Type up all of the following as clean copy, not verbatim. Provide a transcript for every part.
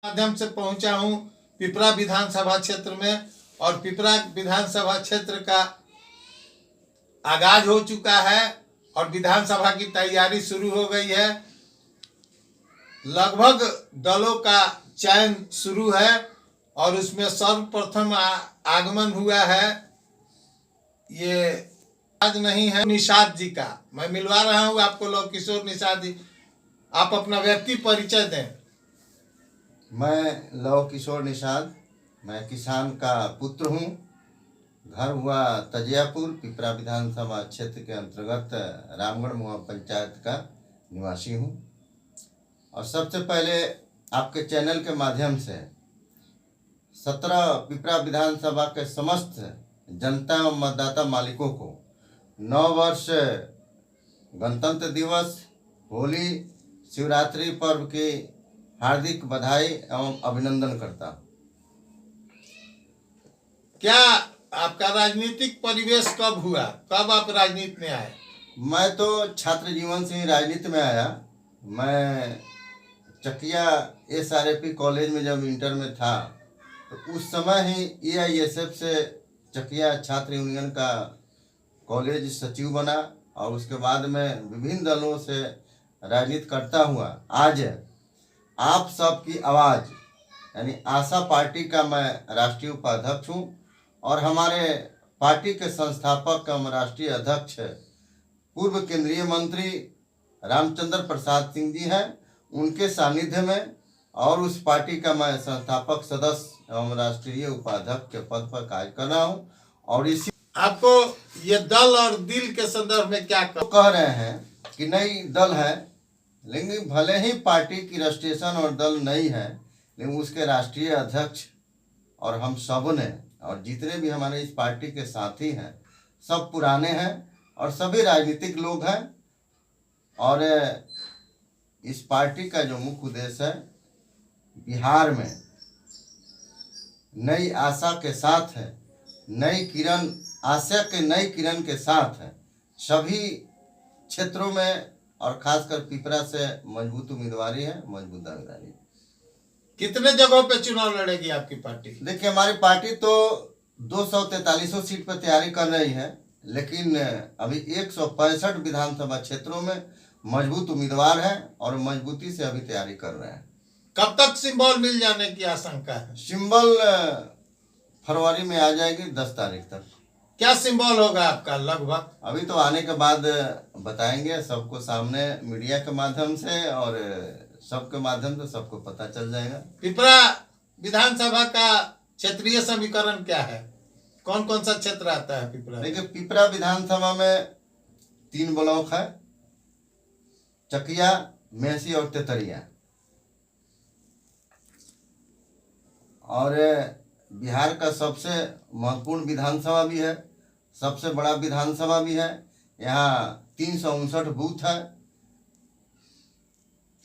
माध्यम से पहुंचा हूं पिपरा विधानसभा क्षेत्र में और पिपरा विधानसभा क्षेत्र का आगाज हो चुका है और विधानसभा की तैयारी शुरू हो गई है। लगभग दलों का चयन शुरू है और उसमें सर्वप्रथम आगमन हुआ है, ये आज नहीं है, निषाद जी का। मैं मिलवा रहा हूं आपको लव किशोर निषाद जी। आप अपना व्यक्ति परिचय दें। मैं लव किशोर निषाद, मैं किसान का पुत्र हूँ। घर हुआ तजियापुर, पिपरा विधानसभा क्षेत्र के अंतर्गत रामगढ़ मुआ पंचायत का निवासी हूँ। और सबसे पहले आपके चैनल के माध्यम से 17 पिपरा विधानसभा के समस्त जनता एवं मतदाता मालिकों को नव वर्ष, गणतंत्र दिवस, होली, शिवरात्रि पर्व की हार्दिक बधाई एवं अभिनंदन करता हूँ। क्या आपका राजनीतिक परिवेश कब हुआ, कब आप राजनीति में आए? मैं तो छात्र जीवन से ही राजनीति में आया। मैं चकिया SRP कॉलेज में जब इंटर में था तो उस समय ही AISF से चकिया छात्र यूनियन का कॉलेज सचिव बना और उसके बाद में विभिन्न दलों से राजनीति करता हुआ आज आप सबकी आवाज़ यानी आशा पार्टी का मैं राष्ट्रीय उपाध्यक्ष हूँ। और हमारे पार्टी के संस्थापक एवं राष्ट्रीय अध्यक्ष पूर्व केंद्रीय मंत्री रामचंद्र प्रसाद सिंह जी हैं, उनके सानिध्य में और उस पार्टी का मैं संस्थापक सदस्य एवं राष्ट्रीय उपाध्यक्ष के पद पर कार्य कर रहा हूँ। और इसी आपको ये दल और दिल के संदर्भ में क्या कह रहे हैं कि नई दल है, लेकिन भले ही पार्टी की रजिस्ट्रेशन और दल नहीं है, लेकिन उसके राष्ट्रीय अध्यक्ष और हम सब ने और जितने भी हमारे इस पार्टी के साथी हैं सब पुराने हैं और सभी राजनीतिक लोग हैं। और इस पार्टी का जो मुख्य उद्देश्य है बिहार में नई आशा के साथ है, नई किरण, आशा के नई किरण के साथ है, सभी क्षेत्रों में और खासकर पिपरा से मजबूत उम्मीदवारी है, मजबूत दावेदारी। कितने जगहों पे चुनाव लड़ेगी आपकी पार्टी? देखिए, हमारी पार्टी तो 243 सीट पर तैयारी कर रही है, लेकिन अभी 165 विधानसभा क्षेत्रों में मजबूत उम्मीदवार हैं और मजबूती से अभी तैयारी कर रहे हैं। कब तक सिंबल मिल जाने की आशंका है? सिंबल फरवरी में आ जाएगी, 10 तारीख तक। क्या सिंबल होगा आपका लगभग? अभी तो आने के बाद बताएंगे सबको सामने, मीडिया के माध्यम से और सबके माध्यम से सबको पता चल जाएगा। पिपरा विधानसभा का क्षेत्रीय समीकरण क्या है? कौन कौन सा क्षेत्र आता है पिपरा? देखिए, पिपरा विधानसभा में 3 ब्लॉक है, चकिया, मेसी और तेतरिया। और बिहार का सबसे महत्वपूर्ण विधानसभा भी है, सबसे बड़ा विधानसभा भी है। यहाँ 359 बूथ है।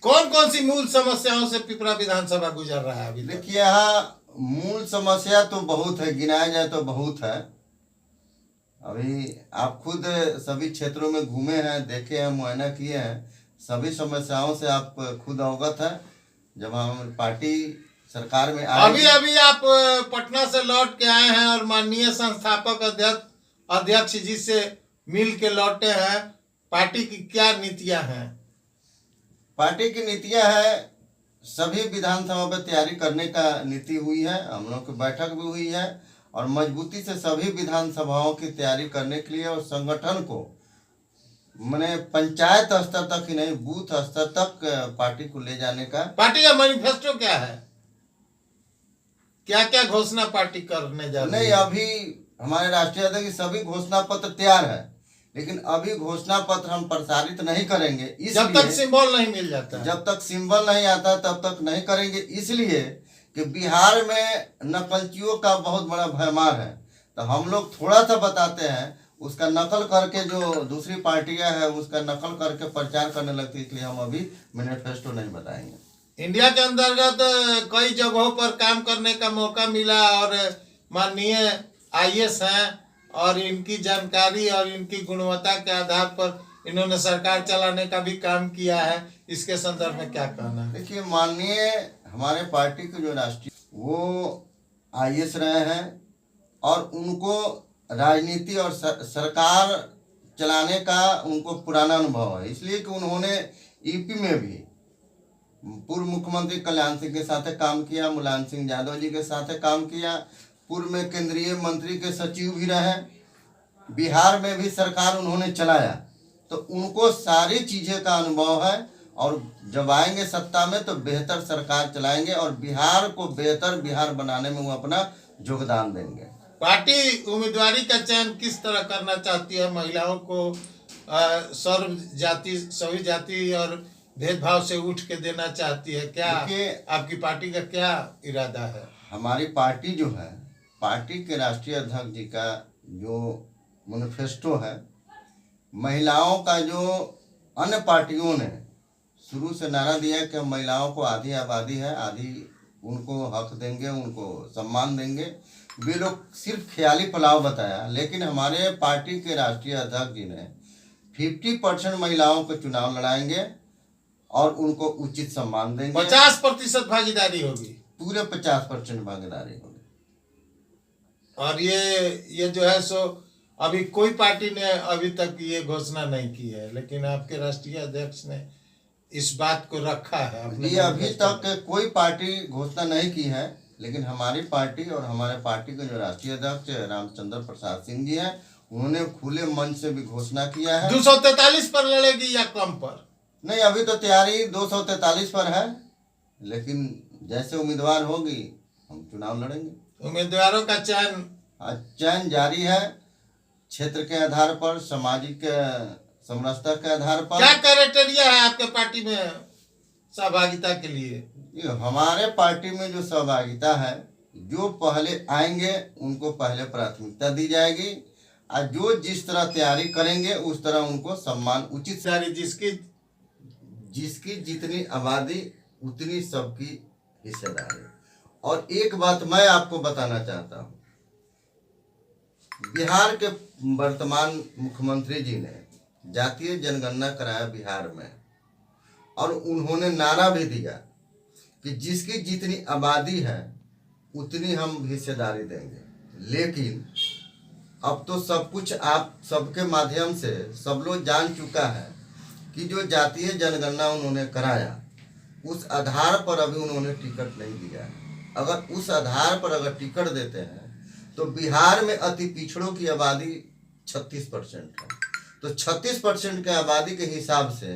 कौन कौन सी मूल समस्याओं से पिपरा विधानसभा गुजर रहा है अभी? देखिए, यहाँ मूल समस्या तो बहुत है, गिनाया जाए तो बहुत है। अभी आप खुद सभी क्षेत्रों में घूमे हैं, देखे हैं, मुआयना किए हैं, सभी समस्याओं से आप खुद अवगत हैं। जब हम पार्टी सरकार में आए, अभी आप पटना से लौट के आए हैं और माननीय संस्थापक अध्यक्ष जी से मिल के लौटे हैं। पार्टी की क्या नीतियां हैं? पार्टी की नीतियां है, सभी विधानसभा पर तैयारी करने का नीति हुई है, हम लोग की बैठक भी हुई है और मजबूती से सभी विधानसभाओं की तैयारी करने के लिए और संगठन को मैंने पंचायत स्तर तक ही नहीं, बूथ स्तर तक पार्टी को ले जाने का। पार्टी का मैनिफेस्टो क्या है? क्या क्या घोषणा पार्टी करने जा रही है? नहीं, अभी हमारे राष्ट्रीय अध्यक्ष सभी घोषणा पत्र तैयार है, लेकिन अभी घोषणा पत्र हम प्रसारित नहीं करेंगे जब तक सिंबल नहीं मिल जाता। जब तक सिंबल नहीं आता तब तक नहीं करेंगे, इसलिए कि बिहार में नकलचियों का बहुत बड़ा भरमार है। तो हम लोग थोड़ा सा बताते हैं, उसका नकल करके जो दूसरी पार्टियां हैं उसका नकल करके प्रचार करने लगती है, इसलिए हम अभी मैनिफेस्टो नहीं बताएंगे। इंडिया के अंतर्गत कई जगहों पर काम करने का मौका मिला और माननीय IAS हैं और इनकी जानकारी और इनकी गुणवत्ता के आधार पर इन्होंने सरकार चलाने का भी काम किया है। इसके संदर्भ में क्या कहना है? देखिए, माननीय हमारे पार्टी के जो राष्ट्रीय वो आईएएस रहे हैं और उनको राजनीति और सरकार चलाने का उनको पुराना अनुभव है, इसलिए कि उन्होंने यूपी में भी पूर्व मुख्यमंत्री कल्याण सिंह के साथ काम किया, मुलायम सिंह यादव जी के साथ काम किया, पूर्व में केंद्रीय मंत्री के सचिव भी रहे, बिहार में भी सरकार उन्होंने चलाया, तो उनको सारी चीज़ें का अनुभव है और जब आएंगे सत्ता में तो बेहतर सरकार चलाएंगे और बिहार को बेहतर बिहार बनाने में वो अपना योगदान देंगे। पार्टी उम्मीदवारी का चयन किस तरह करना चाहती है? महिलाओं को सर्व जाति सभी जाति और भेदभाव से उठ के देना चाहती है क्या? आपकी पार्टी का क्या इरादा है? हमारी पार्टी जो है, पार्टी के राष्ट्रीय अध्यक्ष जी का जो मैनिफेस्टो है, महिलाओं का जो अन्य पार्टियों ने शुरू से नारा दिया कि हम महिलाओं को आधी आबादी है, आधी उनको हक देंगे, उनको सम्मान देंगे, वे लोग सिर्फ ख्याली पुलाव बताया। लेकिन हमारे पार्टी के राष्ट्रीय अध्यक्ष जी ने 50% महिलाओं को चुनाव लड़ाएंगे और उनको उचित सम्मान देंगे। 50% भागीदारी होगी, पूरे 50% भागीदारी होगी। और ये जो है सो अभी कोई पार्टी ने अभी तक ये घोषणा नहीं की है, लेकिन आपके राष्ट्रीय अध्यक्ष ने इस बात को रखा है। ये अभी तक कोई पार्टी घोषणा नहीं की है, लेकिन हमारी पार्टी और हमारे पार्टी के जो राष्ट्रीय अध्यक्ष रामचंद्र प्रसाद सिंह जी हैं, उन्होंने खुले मन से भी घोषणा किया है। 243 पर लड़ेगी या कम पर? नहीं, अभी तो तैयारी 243 पर है, लेकिन जैसे उम्मीदवार होगी हम चुनाव लड़ेंगे। उम्मीदवारों का चयन जारी है, क्षेत्र के आधार पर, सामाजिक समरसता के आधार पर। क्या क्राइटेरिया है आपके पार्टी में सहभागिता के लिए? हमारे पार्टी में जो सहभागिता है, जो पहले आएंगे उनको पहले प्राथमिकता दी जाएगी और जो जिस तरह तैयारी करेंगे उस तरह उनको सम्मान उचित। सारी जिसकी जितनी आबादी उतनी सबकी हिस्सेदारी। और एक बात मैं आपको बताना चाहता हूँ, बिहार के वर्तमान मुख्यमंत्री जी ने जातीय जनगणना कराया बिहार में और उन्होंने नारा भी दिया कि जिसकी जितनी आबादी है उतनी हम हिस्सेदारी देंगे। लेकिन अब तो सब कुछ आप सबके माध्यम से सब लोग जान चुका है कि जो जातीय जनगणना उन्होंने कराया उस आधार पर अभी उन्होंने टिकट नहीं दिया है। अगर उस आधार पर अगर टिकट देते हैं तो बिहार में अति पिछड़ों की आबादी 36% है, तो 36% के आबादी के हिसाब से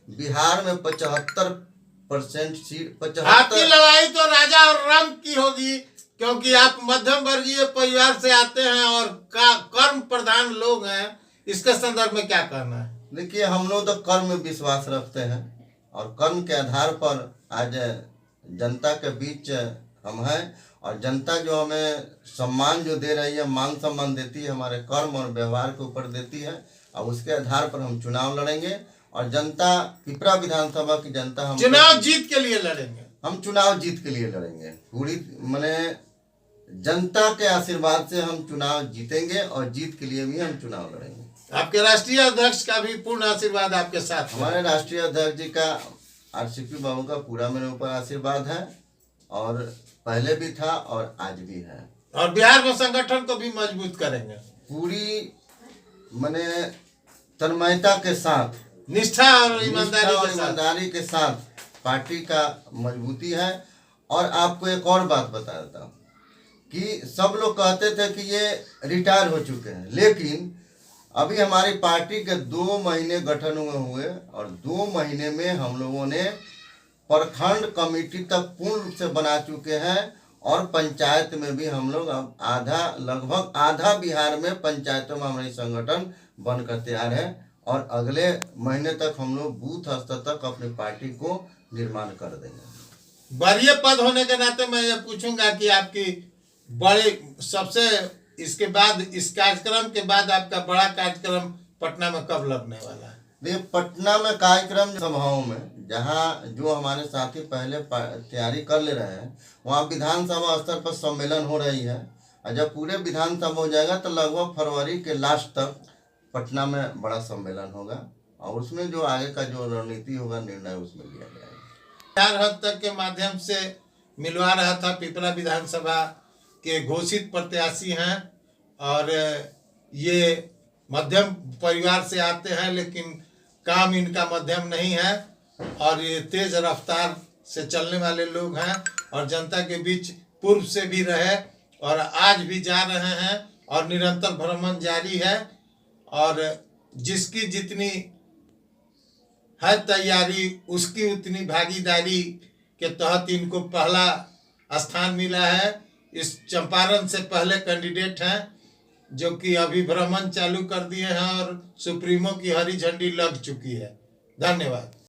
बिहार में 75% सीट। आपकी लड़ाई तो राजा और रंग की होगी, क्योंकि आप मध्यम वर्गीय परिवार से आते हैं और कर्म प्रधान लोग हैं। इसके संदर्भ में क्या कहना है? देखिए, हम लोग तो कर्म में विश्वास रखते हैं और कर्म के आधार पर आज जनता के बीच हम हैं और जनता जो हमें सम्मान जो दे रही है, मान सम्मान देती है, हमारे कर्म और व्यवहार के ऊपर देती है और उसके आधार पर हम चुनाव लड़ेंगे। और जनता, पिपरा विधानसभा की जनता, हम चुनाव जीत के लिए लड़ेंगे। हम चुनाव जीत के लिए लड़ेंगे। पूरी माने जनता के आशीर्वाद से हम चुनाव जीतेंगे और जीत के लिए भी हम चुनाव लड़ेंगे। आपके राष्ट्रीय अध्यक्ष का भी पूर्ण आशीर्वाद आपके साथ? हमारे राष्ट्रीय अध्यक्ष जी का, आरसीपी बाबू का पूरा मेरे ऊपर आशीर्वाद है और पहले भी था और आज भी है। और बिहार में संगठन को भी मजबूत करेंगे। पूरी माने तन्मयता के साथ, निष्ठा और ईमानदारी के साथ पार्टी का मजबूती है। और आपको एक और बात बता देता हूँ कि सब लोग कहते थे कि ये रिटायर हो चुके हैं, लेकिन अभी हमारी पार्टी के 2 महीने गठन हुए और 2 महीने में हम लोगों ने प्रखंड कमेटी तक पूर्ण रूप से बना चुके हैं और पंचायत में भी हम लोग अब लगभग आधा बिहार में पंचायतों में हमारी संगठन बनकर तैयार है और अगले महीने तक हम लोग बूथ स्तर तक अपनी पार्टी को निर्माण कर देंगे। वरीय पद होने के नाते मैं ये पूछूंगा कि आपकी बड़े सबसे इसके बाद, इस कार्यक्रम के बाद आपका बड़ा कार्यक्रम पटना में कब लगने वाला है? देखिए, पटना में कार्यक्रम सभाओं में जहाँ जो हमारे साथी पहले तैयारी कर ले रहे हैं, वहाँ विधानसभा स्तर पर सम्मेलन हो रही है और जब पूरे विधानसभा हो जाएगा तो लगभग फरवरी के लास्ट तक पटना में बड़ा सम्मेलन होगा और उसमें जो आगे का जो रणनीति होगा, निर्णय उसमें लिया जाएगा। 4 हद तक के माध्यम से मिलवा रहा था। पिपरा विधानसभा के घोषित प्रत्याशी हैं और ये मध्यम परिवार से आते हैं, लेकिन काम इनका मध्यम नहीं है और ये तेज रफ्तार से चलने वाले लोग हैं और जनता के बीच पूर्व से भी रहे और आज भी जा रहे हैं और निरंतर भ्रमण जारी है। और जिसकी जितनी है तैयारी, उसकी उतनी भागीदारी के तहत इनको पहला स्थान मिला है। इस चंपारण से पहले कैंडिडेट हैं जो कि अभी भ्रमण चालू कर दिए हैं और सुप्रीमो की हरी झंडी लग चुकी है। धन्यवाद।